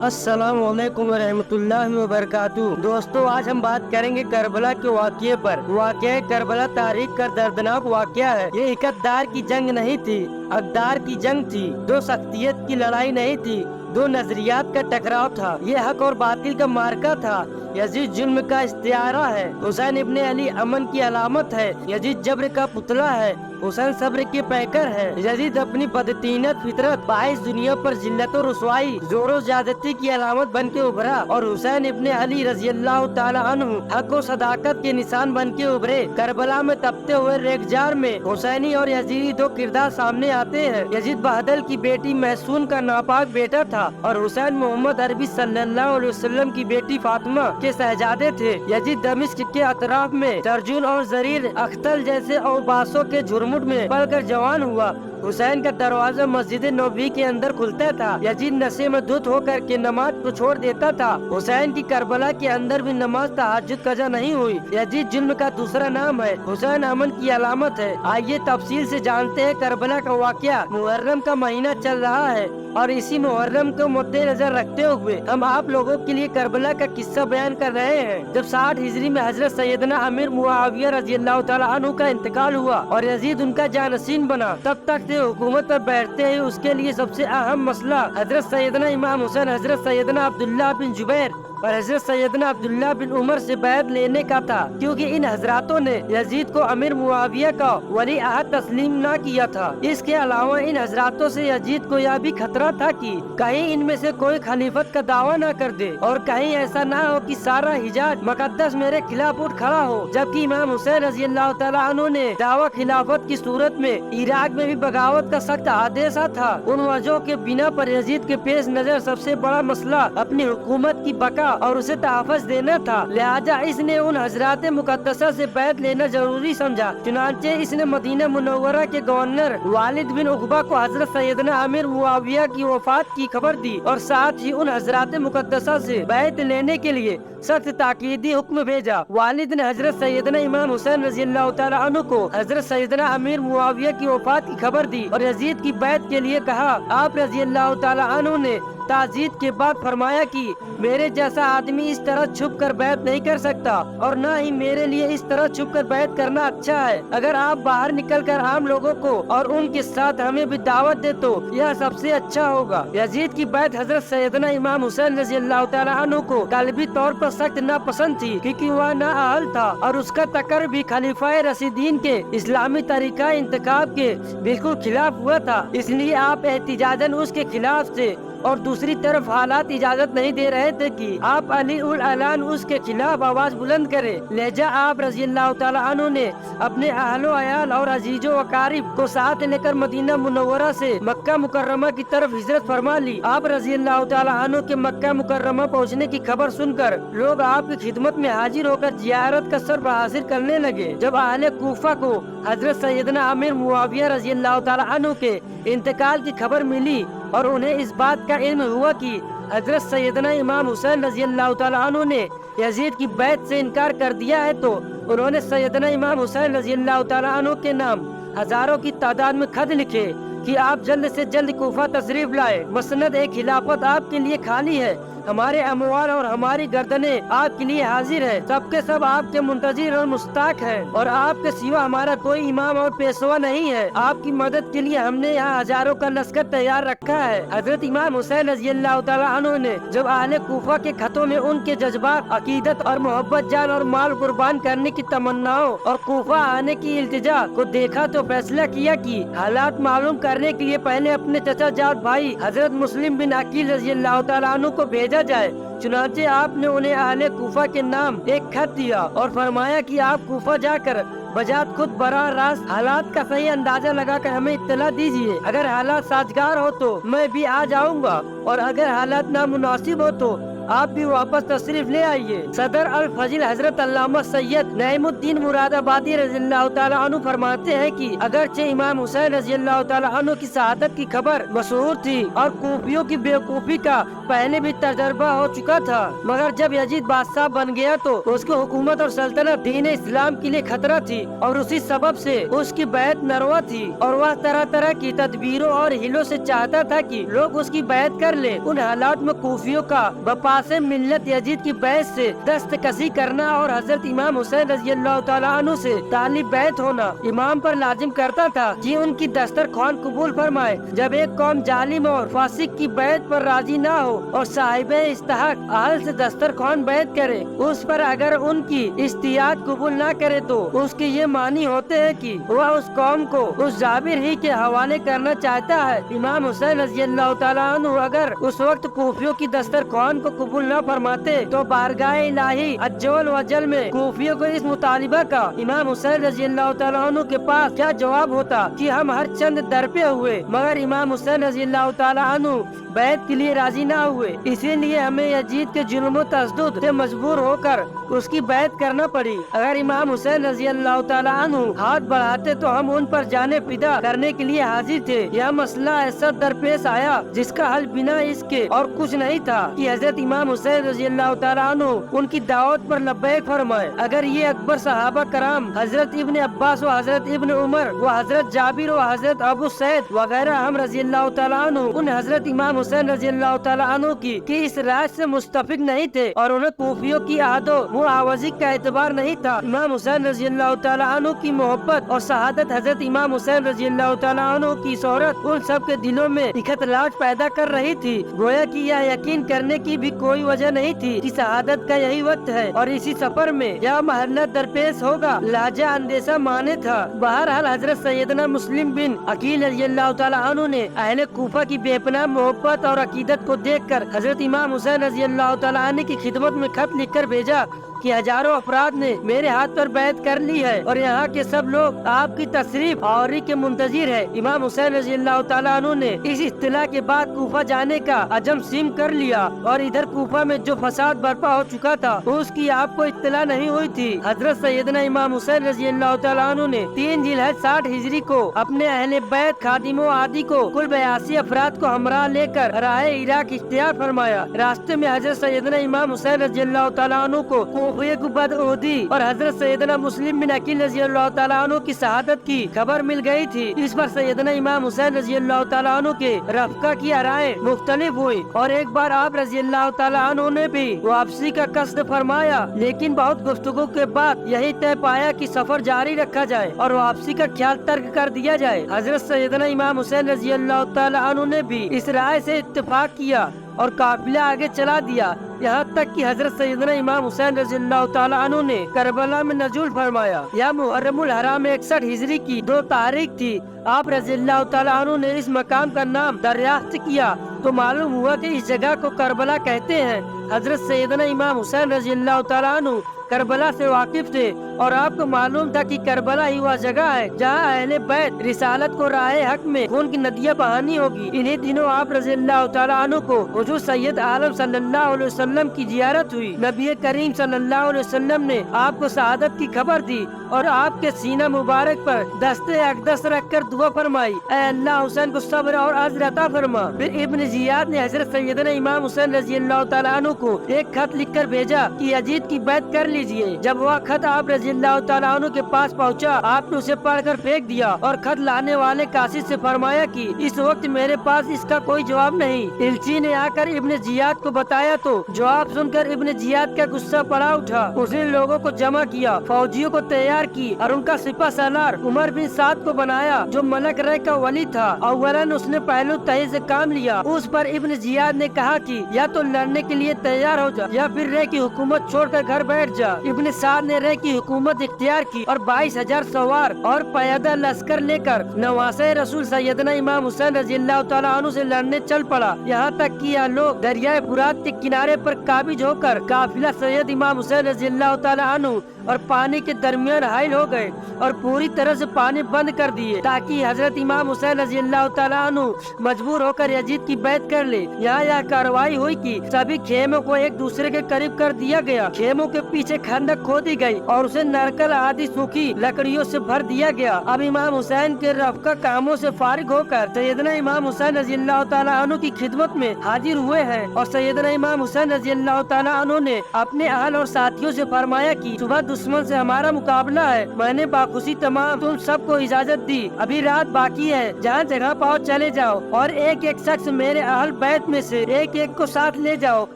अस्सलाम वालेकुम रहमतुल्लाहि व बरकातहू। दोस्तों, आज हम बात करेंगे करबला के वाक़ये पर। वाक़या करबला तारीख का दर्दनाक वाक़या है। ये इकतदार की जंग नहीं थी, अक़दार की जंग थी। दो शख्सियत की लड़ाई नहीं थी, दो नजरियात का टकराव था। ये हक और बातिल का मार्का था। यजीद जुल्म का इस्तिआरा है, हुसैन इब्ने अली अमन की अलामत है। यजीद जब्र का पुतला है, हुसैन सब्र के पैकर है। यजीद अपनी बदतीनत फितरत बाइस दुनिया पर जिल्लत और रुसवाई जोरों ज्यादती की अलामत बन के उभरा, और हुसैन इब्ने अली रज़ी अल्लाह ताला अन्हु हक और सदाकत के निशान बन के उभरे। करबला में तपते हुए रेगजार में हुसैनी और यजीदी दो किरदार सामने आते हैं। यजीद बहदल की बेटी महसून का नापाक बेटा था, और हुसैन मोहम्मद अरबी सल्लल्लाहु अलैहि वसल्लम की बेटी फातिमा के शहजादे थे। यजीद दमिश्क के अतराफ में तर्जुन और जरीर अख्तल जैसे औबासों के झुरमुट में पलकर जवान हुआ। हुसैन का दरवाजा मस्जिद नबवी के अंदर खुलता था। यजीद नशे में धुत होकर के नमाज को छोड़ देता था। हुसैन की करबला के अंदर भी नमाज तहज्जुद कज़ा नहीं हुई। यजीद जुल्म का दूसरा नाम है, हुसैन अमन की अलामत है। आइए तफसील से जानते हैं करबला का वाक़या। मुहर्रम का महीना चल रहा है, और इसी मुहर्रम को मद्देनजर रखते हुए हम आप लोगों के लिए करबला का किस्सा बयान कर रहे हैं। जब 60 हिजरी में हजरत सैयदना अमीर मुआविया रज़ी अल्लाह ताला अन्हु का इंतकाल हुआ और यजीद उनका जानशीन बना, तब तक से हुकूमत पर बैठते ही उसके लिए सबसे अहम मसला हजरत सैयदना इमाम हुसैन, हजरत सैयदना अब्दुल्लाह बिन जुबैर और हजरत सैयदना अब्दुल्लाह बिन उमर से बैत लेने का था, क्योंकि इन हजरातों ने यजीद को अमीर मुआविया का वली अहद तस्लीम न किया था। इसके अलावा इन हजरातों से यजीद को यह भी खतरा था कि कहीं इनमें से कोई खलीफत का दावा न कर दे, और कहीं ऐसा न हो कि सारा हिजाज मुकद्दस मेरे खिलाफ उठ खड़ा हो। जबकि इमाम हुसैन रज़ी अल्लाह ताला अन्हु ने दावा खिलाफत की सूरत में इराक में भी बगावत का सख्त आदेश था। उन वजहों के बिना पर यजीद के पेश नजर सबसे बड़ा मसला अपनी हुकूमत की बका और उसे तहफ़्फ़ुज़ देना था। लिहाजा इसने उन हजरात मुकद्दसा से बैत लेना जरूरी समझा। चुनांचे इसने मदीना मुनव्वरा के गवर्नर वालिद बिन उक़बा को हजरत सैयदना अमीर मुआविया की वफात की खबर दी, और साथ ही उन हजरात मुकद्दसा से बैत लेने के लिए सख्त ताकीदी हुक्म भेजा। वालिद ने हजरत सैयदना इमाम हुसैन रज़ी अल्लाह ताला अन्हु को हजरत सैयदना अमीर मुआविया की वफात की खबर दी और यजीद की बैत के लिए कहा। आप रज़ी अल्लाह ताला अन्हु ने ताज़ीद के बाद फरमाया कि मेरे जैसा आदमी इस तरह छुप कर बैत नहीं कर सकता, और न ही मेरे लिए इस तरह छुप कर बैत करना अच्छा है। अगर आप बाहर निकल कर आम लोगों को और उनके साथ हमें भी दावत दे तो यह सबसे अच्छा होगा। यजीद की बैत हजरत सैयदना इमाम हुसैन रज़ी अल्लाह ताला अन्हु को कल्बी तौर पर सख्त नापसंद थी, क्योंकि वह नाअहल था, और उसका तकर भी खलीफा रशीदीन के इस्लामी तरीका इंतखाब के बिल्कुल खिलाफ हुआ था। इसलिए आप एहतिजाजन उसके खिलाफ से, और दूसरी तरफ हालात इजाजत नहीं दे रहे थे कि आप अली उल अलान उसके खिलाफ आवाज बुलंद करें। लिहाजा आप रज़ी अल्लाह ताला अन्हु ने अपने अहलो अयाल और अजीजो वकारिब को साथ लेकर मदीना मुनव्वरा से मक्का मुकर्रमा की तरफ हिजरत फरमा ली। आप रज़ी अल्लाह ताला अन्हु के मक्का मुकर्रमा पहुँचने की खबर सुनकर लोग आपकी खिदमत में हाजिर होकर जियारत का सर्फ हासिल करने लगे। जब अहले कूफा को हजरत सैयदना अमीर मुआविया रज़ी अल्लाह ताला अन्हु के इंतकाल की खबर मिली और उन्हें इस बात का इल्म हुआ कि हजरत सैयदना इमाम हुसैन रज़ी अल्लाह ताला अन्हु ने यजीद की बैत से इनकार कर दिया है, तो उन्होंने सैयदना इमाम हुसैन रज़ी अल्लाह ताला अन्हु के नाम हजारों की तादाद में खत लिखे कि आप जल्द से जल्द कूफा तशरीफ लाए। मसनद एक खिलाफत आपके लिए खाली है, हमारे अमवाल और हमारी गर्दनें आपके लिए हाजिर है। सबके सब आपके मुंतजिर और मुस्ताक हैं, और आपके सिवा हमारा कोई इमाम और पेशवा नहीं है। आपकी मदद के लिए हमने यहाँ हजारों का लश्कर तैयार रखा है। हजरत इमाम हुसैन रज़ी अल्लाह ताला अन्हु ने जब अहले कूफा के खतों में उनके जज्बात, अकीदत और मोहब्बत, जान और माल कुर्बान करने की तमन्नाओं और कूफा आने की इल्तिजा को देखा, तो फैसला किया कि हालात मालूम करने के लिए पहले अपने चचा जात भाई हजरत मुस्लिम बिन अकील रज़ी अल्लाह ताला अन्हु को भेजा जाए। चुनांचे आपने उन्हें अहले कूफा के नाम एक खत दिया और फरमाया कि आप कूफा जाकर बजात खुद बराह रास्त हालात का सही अंदाजा लगाकर हमें इत्तला दीजिए। अगर हालात साजगार हो तो मैं भी आ जाऊंगा, और अगर हालात नामुनासिब हो तो आप भी वापस तशरीफ ले आइए। सदर अल फजील हजरत अल्लामा सैयद नईमुद्दीन मुरादाबादी रज़ी अल्लाह ताला अन्हु फरमाते हैं कि अगरचे इमाम हुसैन रज़ी अल्लाह ताला अन्हु की शहादत की खबर मशहूर थी और कूफियों की बेवकूफी का पहले भी तजर्बा हो चुका था, मगर जब यजीद बादशाह बन गया तो उसकी हुकूमत और सल्तनत दीन इस्लाम के लिए खतरा थी और उसी सबब से उसकी बैत नरवा थी और वह तरह तरह की तदबीरों और हिलों से चाहता था कि लोग उसकी बैत कर ले। उन हालात में कूफियों का बपासे मिल्लत यजीद की बैत से दस्तकशी करना और हजरत इमाम हुसैन रज़ी अल्लाह ताला अन्हु से तालिब बैत होना इमाम पर लाजिम करता था कि उनकी दस्तरख्वान कबूल फरमाए। जब एक कौम जालिम और फासिक की बैत पर राजी ना हो और साहिब इस्तहक अहल से दस्तरख्वान बैत करे, उस पर अगर उनकी इस्तियाद कबूल ना करे तो उसके ये मानी होते हैं कि वह उस कौम को उस जाबिर ही के हवाले करना चाहता है। इमाम हुसैन रज़ी अल्लाह ताला अन्हु अगर उस वक्त कूफियों की दस्तरख्वान को कबूल न फरमाते तो बारगाह इलाही अज्जल वजल में कूफियों को इस मुतालिबा का इमाम हुसैन रज़ी अल्लाह ताला अन्हु के पास क्या जवाब होता कि हम हर चंद दर पे हुए मगर इमाम हुसैन रज़ी अल्लाह ताला अन्हु बैत के लिए राजी ना हुए, इसीलिए हमें यजीद के जुल्म तशद्दुद से मजबूर होकर उसकी बैत करना पड़ी। अगर इमाम हुसैन रज़ी अल्लाह ताला अन्हु हाथ बढ़ाते तो हम उन पर जाने फिदा करने के लिए हाजिर थे। यह मसला ऐसा दरपेश आया जिसका हल बिना इसके और कुछ नहीं था कि हजरत इमाम हुसैन रज़ी अल्लाह ताला अन्हु उनकी दावत पर लब्बैक फरमाए। अगर ये अकबर सहाबा कराम हजरत इब्न अब्बास व हजरत इब्न उमर व हजरत जाबिर व हजरत अबू सैद वगैरह हम रज़ी अल्लाह ताला अन्हु उन हजरत इमाम हुसैन रज़ी अल्लाह ताला अन्हु की इस राय से मुस्तफिक नहीं थे और उन्हें कूफियों की आदो मुआवजी का एतबार नहीं था। इमाम हुसैन रज़ी अल्लाह ताला अन्हु की मोहब्बत और शहादत हजरत इमाम हुसैन रज़ी अल्लाह ताला अन्हु की शोहरत उन सब के दिलों में इख्तलाफ पैदा कर रही थी। गोया कि यह यकीन करने की भी कोई वजह नहीं थी कि शहादत का यही वक्त है और इसी सफर में यह महल्ला दरपेश होगा, लाजा अंदेशा माने था। बहरहाल हजरत सैयदना मुस्लिम बिन अकील रज़ी अल्लाह ताला अन्हु ने अहले कूफा की बेपनाह मोहब्बत और अकीदत को देखकर हजरत इमाम हुसैन रज़ी अल्लाह ताला अन्हु की खिदमत में खत लिखकर भेजा कि हजारों अफराद ने मेरे हाथ पर बैत कर ली है और यहाँ के सब लोग आपकी तशरीफ आवरी के मुंतजिर है। इमाम हुसैन रज़ी अल्लाह ताला अन्हु ने इस इत्तला के बाद कूफा जाने का अजम सीम कर लिया और इधर कूफा में जो फसाद बर्पा हो चुका था उसकी आपको इत्तला नहीं हुई थी। हजरत सैयदना इमाम हुसैन रज़ी अल्लाह ताला अन्हु ने 3 जिलहज 60 हिजरी को अपने अहले बैत खादिमों आदि को कुल 82 अफराद को हमरा लेकर राह इराक इख्तियार फरमाया। रास्ते में हजरत सैयदना इमाम हुसैन रज़ी अल्लाह ताला अन्हु को बदऊदी और हजरत सैयदना मुस्लिम बिन अकील रज़ी अल्लाह ताला अन्हु की शहादत की खबर मिल गई थी। इस पर सैयदना इमाम हुसैन रज़ी अल्लाह ताला अन्हु के रफ़्का की राय मुख्तलिफ हुई और एक बार आप रज़ी अल्लाह ताला अन्हु ने भी वापसी का कस्द फरमाया, लेकिन बहुत गुफ्तगू के बाद यही तय पाया कि सफर जारी रखा जाए और वापसी का ख्याल तर्क कर दिया जाए। हजरत सैयदना इमाम हुसैन रज़ी अल्लाह ताला अन्हु ने भी इस राय से इत्तेफाक किया और काफिला आगे चला दिया, यहाँ तक कि हजरत सैयदना इमाम हुसैन रज़ी अल्लाह ताला अन्हु ने करबला में नज़ुल फरमाया। यह मुहर्रमुल हराम 61 हिजरी की 2 तारीख थी। आप रज़ी अल्लाह ताला अन्हु ने इस मकाम का नाम दरियाफ्त किया तो मालूम हुआ कि इस जगह को करबला कहते हैं। हजरत सैयदना इमाम हुसैन रज़ी अल्लाह ताला अन्हु करबला से वाकिफ थे और आपको मालूम था कि करबला ही वह जगह है जहाँ अहले बैत रिसालत को राहे हक में खून की नदियाँ बहानी होगी। इन्हीं दिनों आप रज़ी अल्लाह ताला अन्हु को हुजूर सैयद आलम सल्लल्लाहु अलैहि वसल्लम की जियारत हुई। नबी करीम सल्लल्लाहु अलैहि वसल्लम ने आपको शहादत की खबर दी और आपके सीना मुबारक पर दस्ते अक़दस रखकर दुआ फरमाई, ऐ अल्लाह हुसैन को सब्र और अज़्र अता फरमा। फिर इब्न जियाद ने हजरत सैयदना इमाम हुसैन रज़ी अल्लाह ताला अन्हु को एक खत लिखकर भेजा कि यजीद की बैत कर लीजिए। जब वह खत आप रज़ी अल्लाह ताला अन्हु के पास पहुंचा, आपने उसे पढ़कर फेंक दिया और खत लाने वाले कासिद से फरमाया कि इस वक्त मेरे पास इसका कोई जवाब नहीं। इल्ची ने आकर इब्न जियाद को बताया तो जवाब सुनकर इब्न जियाद का गुस्सा पड़ा उठा। उसने लोगों को जमा किया, फौजियों को तैयार की और उनका सिपा सालार उमर बिन साद को बनाया जो मलक रह का वली था। अव्वलन उसने पहलू तही से काम लिया। उस पर इब्न जियाद ने कहा कि या तो लड़ने के लिए तैयार हो जा या फिर रह की हुकूमत छोड़कर घर बैठ जा। इब्न साद ने रह की हुकूमत इख्तियार की और 22,000 सवार और पैदल लश्कर लेकर नवासे रसूल सैयदना इमाम हुसैन रज़ी अल्लाह ताला अन्हु से लड़ने चल पड़ा। यहाँ तक कि यह लोग दरियाए फुरात के किनारे पर काबिज होकर काफिला सैयद इमाम हुसैन रज़ियल्लाहु ताला अन्हु और पानी के दरमियान हाइल हो गए और पूरी तरह से पानी बंद कर दिए ताकि हजरत इमाम हुसैन रज़ियल्लाहु ताला अन्हु मजबूर होकर यजीद की बैत कर ले। यहाँ यह कार्रवाई हुई कि सभी खेमों को एक दूसरे के करीब कर दिया गया। खेमों के पीछे खंडक खोदी गई और उसे नरकल आदि सूखी लकड़ियों से भर दिया गया। अब इमाम हुसैन के रफ़्का कामों से फारिग होकर सैयदना इमाम हुसैन रज़ियल्लाहु ताला अन्हु की खिदमत में हाजिर हुए हैं और सैयदना इमाम हुसैन रज़ियल्लाहु ताला अन्हु ने अपने अहल और साथियों से फरमाया कि सुबह दुश्मन से हमारा मुकाबला है। मैंने बाखुशी तमाम तुम सबको इजाजत दी, अभी रात बाकी है, जहाँ जगह पाओ चले जाओ और एक एक शख्स मेरे अहल बैत में से एक एक को साथ ले जाओ।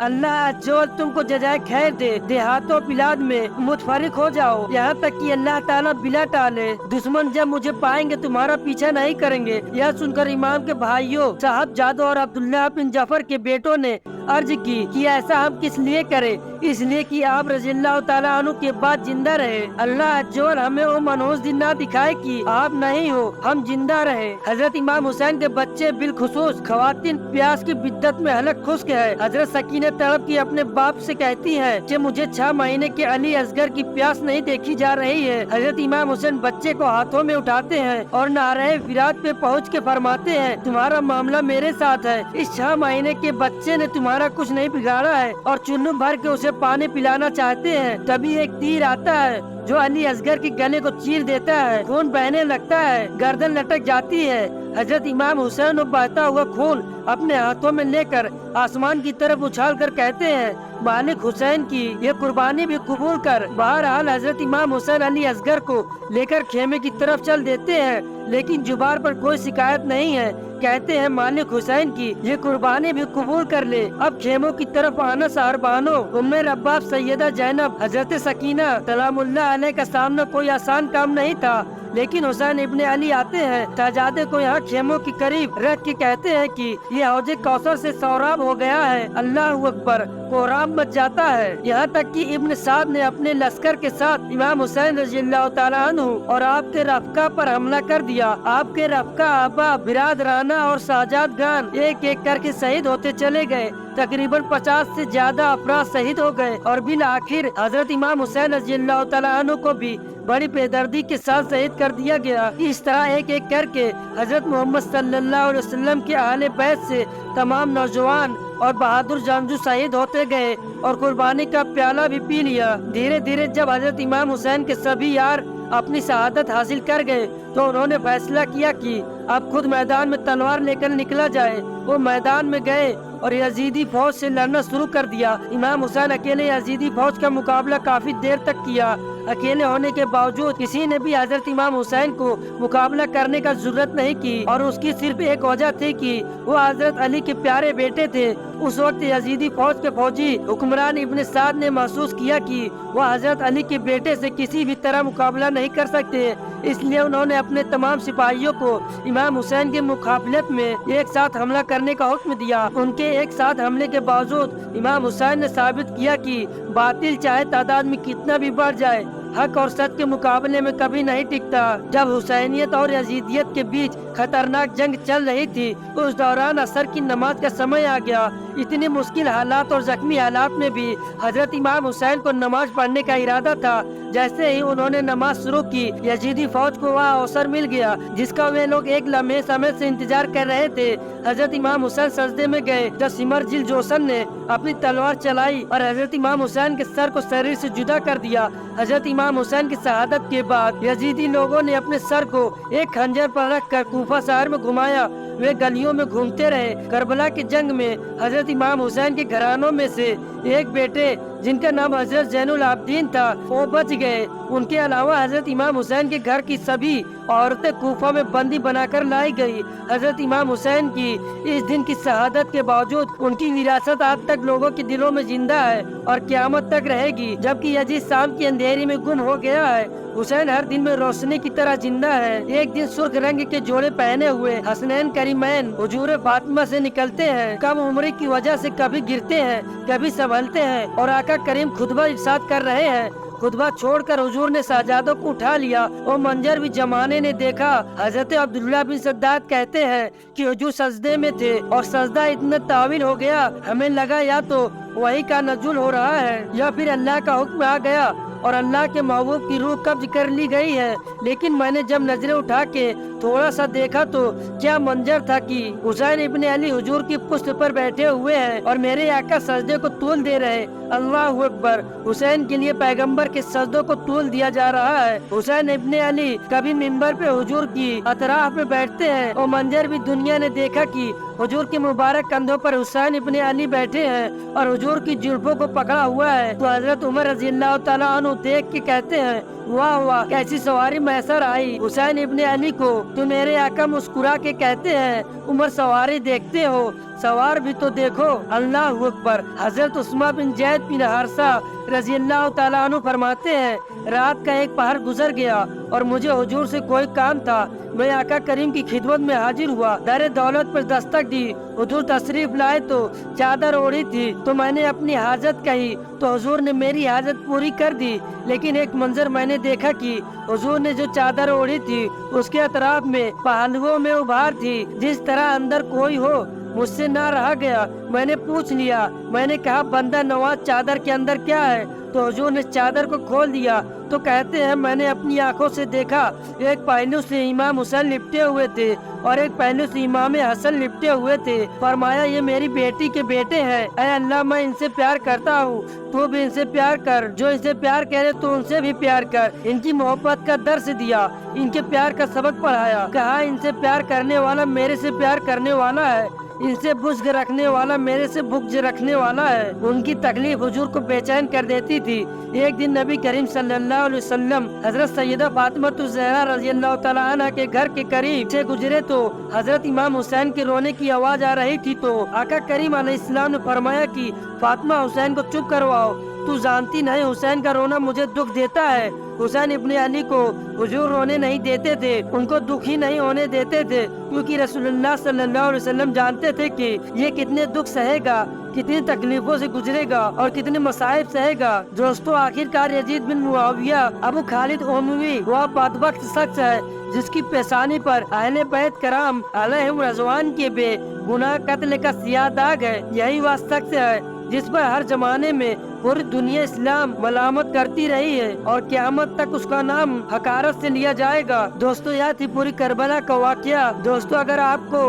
अल्लाह अज्जल तुमको जजाए खैर दे। देहातों बिलाद में मुतफरिक हो जाओ, यहाँ तक कि अल्लाह ताला बिला टाले। दुश्मन जब मुझे पाएंगे तुम्हारा पीछा नहीं करेंगे। यह सुनकर इमाम के भाइयों साहब जादो और अब्दुल्लाह बिन जफर के बेटों ने अर्ज की कि ऐसा हम किस लिए करें, इसलिए कि आप रज़ियल्लाहु ताला अन्हु के बाद जिंदा रहे। अल्लाह अज्जल हमें वो मनहूस दिन ना दिखाए कि आप नहीं हो, हम जिंदा रहे। हजरत इमाम हुसैन के बच्चे बिलखुसूस खवातीन प्यास की बिद्दत में हलक खुश्क है। हजरत सकीना तड़प की अपने बाप से कहती है कि मुझे 6 महीने के अली असगर की प्यास नहीं देखी जा रही है। हजरत इमाम हुसैन बच्चे को हाथों में उठाते हैं और नारे फिरात पे पहुँच के फरमाते हैं तुम्हारा मामला मेरे साथ है। इस 6 महीने के बच्चे ने तुम्हारा कुछ नहीं बिगाड़ा है और चुन्नू भर के उसे पानी पिलाना चाहते हैं। तभी एक तीर आता है जो अली असगर के गले को चीर देता है, खून बहने लगता है, गर्दन लटक जाती है। हजरत इमाम हुसैन बहता हुआ खून अपने हाथों में लेकर आसमान की तरफ उछाल कर कहते हैं मालिक हुसैन की ये कुर्बानी भी कबूल कर। बहरहाल हजरत इमाम हुसैन अली असगर को लेकर खेमे की तरफ चल देते हैं, लेकिन जुबान पर कोई शिकायत नहीं है। कहते हैं मालिक हुसैन की ये कुर्बानी भी कबूल कर ले। अब खेमों की तरफ आना साहबानो, उम्मे रब्बाब सैयदा जैनब हजरत सकीना सलामुल्लाह अलैह का सामना कोई आसान काम नहीं था, लेकिन हुसैन इब्ने अली आते हैं, शहजादे को यहाँ खेमों के करीब रख के कहते हैं कि ये हौजे कौसर से सौराब हो गया है। अल्लाह अकबर, कोहराम मच जाता है। यहाँ तक कि इब्न साद ने अपने लश्कर के साथ इमाम हुसैन रज़ियल्लाहु ताला अन्हु और आपके रफ़्का पर हमला कर दिया। आपके रफ़्का आबा बिरादराना और साजाद गान एक एक करके शहीद होते चले गए। तकरीबन 50 से ज्यादा अफराद शहीद हो गए और बिल आखिर हजरत इमाम हुसैन रज़ियल्लाहु ताला अन्हु को भी बड़ी बेदर्दी के साथ शहीद कर दिया गया। इस तरह एक एक करके हजरत मोहम्मद सल्लल्लाहु अलैहि वसल्लम के अहले बैत से तमाम नौजवान और बहादुर जानजू शहीद होते गए और कुर्बानी का प्याला भी पी लिया। धीरे धीरे जब हजरत इमाम हुसैन के सभी यार अपनी शहादत हासिल कर गए तो उन्होंने फैसला किया कि अब खुद मैदान में तलवार लेकर निकला जाए। वो मैदान में गए और यजीदी फौज से लड़ना शुरू कर दिया। इमाम हुसैन अकेले यजीदी फौज का मुकाबला काफी देर तक किया। अकेले होने के बावजूद किसी ने भी हजरत इमाम हुसैन को मुकाबला करने का जरूरत नहीं की और उसकी सिर्फ एक वजह थी कि वो हजरत अली के प्यारे बेटे थे। उस वक्त यजीदी फौज के फौजी हुक्मरान इब्न साद ने महसूस किया कि वह हजरत अली के बेटे से किसी भी तरह मुकाबला नहीं कर सकते, इसलिए उन्होंने अपने तमाम सिपाहियों को इमाम हुसैन के मुकाबलत में एक साथ हमला करने का हुक्म दिया। उनके एक साथ हमले के बावजूद इमाम हुसैन ने साबित किया कि बातिल चाहे तादाद में कितना भी बढ़ जाए, हक और सच के मुकाबले में कभी नहीं टिकता। जब हुसैनियत और यजीदियत के बीच खतरनाक जंग चल रही थी, उस दौरान असर की नमाज का समय आ गया। इतनी मुश्किल हालात और जख्मी हालात में भी हजरत इमाम हुसैन को नमाज पढ़ने का इरादा था। जैसे ही उन्होंने नमाज शुरू की, यजीदी फौज को वह अवसर मिल गया जिसका वे लोग एक लम्हे समय से इंतजार कर रहे थे। हजरत इमाम हुसैन सजदे में गए जब सिमर जिल जोसन ने अपनी तलवार चलाई और हजरत इमाम हुसैन के सर को शरीर से जुदा कर दिया। हजरत इमाम हुसैन की शहादत के बाद यजीदी लोगों ने अपने सर को एक खंजर पर रख कर कूफा शहर में घुमाया। वे गलियों में घूमते रहे। करबला की जंग में हजरत इमाम हुसैन के घरानों में से एक बेटे जिनका नाम हजरत जैनुल आबदीन था, वो बच गए। उनके अलावा हजरत इमाम हुसैन के घर की सभी औरतें कूफा में बंदी बनाकर लाई गई। हजरत इमाम हुसैन की इस दिन की शहादत के बावजूद उनकी विरासत आज तक लोगों के दिलों में जिंदा है और क़यामत तक रहेगी। जबकि यजीद शाम की अंधेरी में गुम हो गया है, हुसैन हर दिन में रोशनी की तरह जिंदा है। एक दिन सुर्ख रंग के जोड़े पहने हुए हसनैन करीमैन हुजूर फातिमा से निकलते हैं। कम उम्र की वजह से कभी गिरते हैं, कभी संभलते हैं और आका करीम खुतबा इरशाद कर रहे हैं, खुतबा छोड़कर हुजूर ने शहजादों को उठा लिया। वो मंजर भी जमाने ने देखा। हजरत अब्दुल्ला बिन सद्दाद कहते हैं कि हुजूर सजदे में थे और सजदा इतना तावील हो गया, हमें लगा या तो वही का नजुल हो रहा है या फिर अल्लाह का हुक्म आ गया और अल्लाह के महबूब की रूह कब्ज कर ली गई है। लेकिन मैंने जब नजरें उठा के थोड़ा सा देखा तो क्या मंजर था कि हुसैन इब्ने अली हुजूर की पुश्त पर बैठे हुए हैं और मेरे आका सजदे को तूल दे रहे। अल्लाह अकबर। हुसैन के लिए पैगंबर के सजदों को तूल दिया जा रहा है। हुसैन इब्ने अली कभी मिंबर पे हुजूर की अतराफ में बैठते हैं और मंजर भी दुनिया ने देखा कि हुजूर के मुबारक कंधों पर हुसैन इब्ने अली बैठे हैं और हुजूर की जुल्फों को पकड़ा हुआ है। तो हजरत उमर रज़ी अल्लाह तआला अन्हु देख के कहते हैं, वाह वाह कैसी सवारी मैसर आई हुसैन इब्ने अली को। तो मेरे आका मुस्कुरा के कहते हैं, उमर सवारी देखते हो, सवार भी तो देखो। अल्लाह अकबर। हजरत उस्मा बिन जैद बिन हारसा रज़ी अल्लाह तआला अन्हु फरमाते हैं, रात का एक पहर गुजर गया और मुझे हुजूर से कोई काम था। मैं आका करीम की खिदमत में हाजिर हुआ। दर दौलत पर दस्तक दी। हुजूर तशरीफ लाए तो चादर ओढ़ी थी तो मैंने अपनी हाजत कही तो हुजूर ने मेरी हाजत पूरी कर दी। लेकिन एक मंजर मैंने देखा कि हुजूर ने जो चादर ओढ़ी थी उसके अतराफ में पहलुओं में उभार थी, जिस तरह अंदर कोई हो। मुझसे ना रहा गया, मैंने पूछ लिया। मैंने कहा, बंदा नवाज चादर के अंदर क्या है? तो हुजूर ने चादर को खोल दिया तो कहते हैं, मैंने अपनी आंखों से देखा एक पहलू से इमाम हुसैन लिपटे हुए थे और एक पहलू से इमाम हसन लिपटे हुए थे। फरमाया, ये मेरी बेटी के बेटे हैं। ऐ अल्लाह, मैं इनसे प्यार करता हूँ, तू भी इनसे प्यार कर। जो इनसे प्यार करे तो उनसे भी प्यार कर। इनकी मोहब्बत का दर्स दिया, इनके प्यार का सबक पढ़ाया। कहा, इनसे प्यार करने वाला मेरे से प्यार करने वाला है, इनसे बुग़्ज़ रखने वाला मेरे से बुग़्ज़ रखने वाला है। उनकी तकलीफ हुजूर को बेचैन कर देती थी। एक दिन नबी करीम सल्लल्लाहु अलैहि वसल्लम हजरत सैयदा फातिमा ज़हरा रज़ी अल्लाह तआला अन्हा के घर के करीब से गुजरे तो हजरत इमाम हुसैन के रोने की आवाज आ रही थी। तो आका करीम अलैहिस्सलाम ने फरमाया कि फातिमा, हुसैन को चुप करवाओ, तू जानती नहीं हुसैन का रोना मुझे दुख देता है। हुसैन इब्ने अली को हुजूर रोने नहीं देते थे, उनको दुखी नहीं होने देते थे, क्योंकि रसूलुल्लाह सल्लल्लाहु अलैहि वसल्लम जानते थे कि ये कितने दुख सहेगा, कितनी तकलीफों से गुजरेगा और कितने मसाइब सहेगा। दोस्तों, आखिरकार यजीद बिन मुआविया अबू खालिद उमवी वह बदबख्त शख्स है जिसकी पेशानी पर अहले बैत कराम अलैहिम रज़वान के बेगुनाह कत्ल का सियाह दाग है। यही वह शख्स है जिस पर हर जमाने में पूरी दुनिया इस्लाम मलामत करती रही है और क़यामत तक उसका नाम हकारत से लिया जाएगा। दोस्तों, यह थी पूरी करबला का वाक़या। दोस्तों, अगर आपको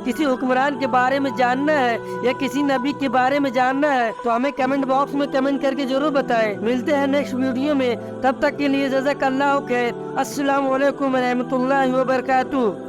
किसी हुक्मरान के बारे में जानना है या किसी नबी के बारे में जानना है तो हमें कमेंट बॉक्स में कमेंट करके जरूर बताएं। मिलते हैं नेक्स्ट वीडियो में, तब तक के लिए जज़ाकल्लाहु खैर। अस्सलामु अलैकुम व रहमतुल्लाहि व बरकातुहू।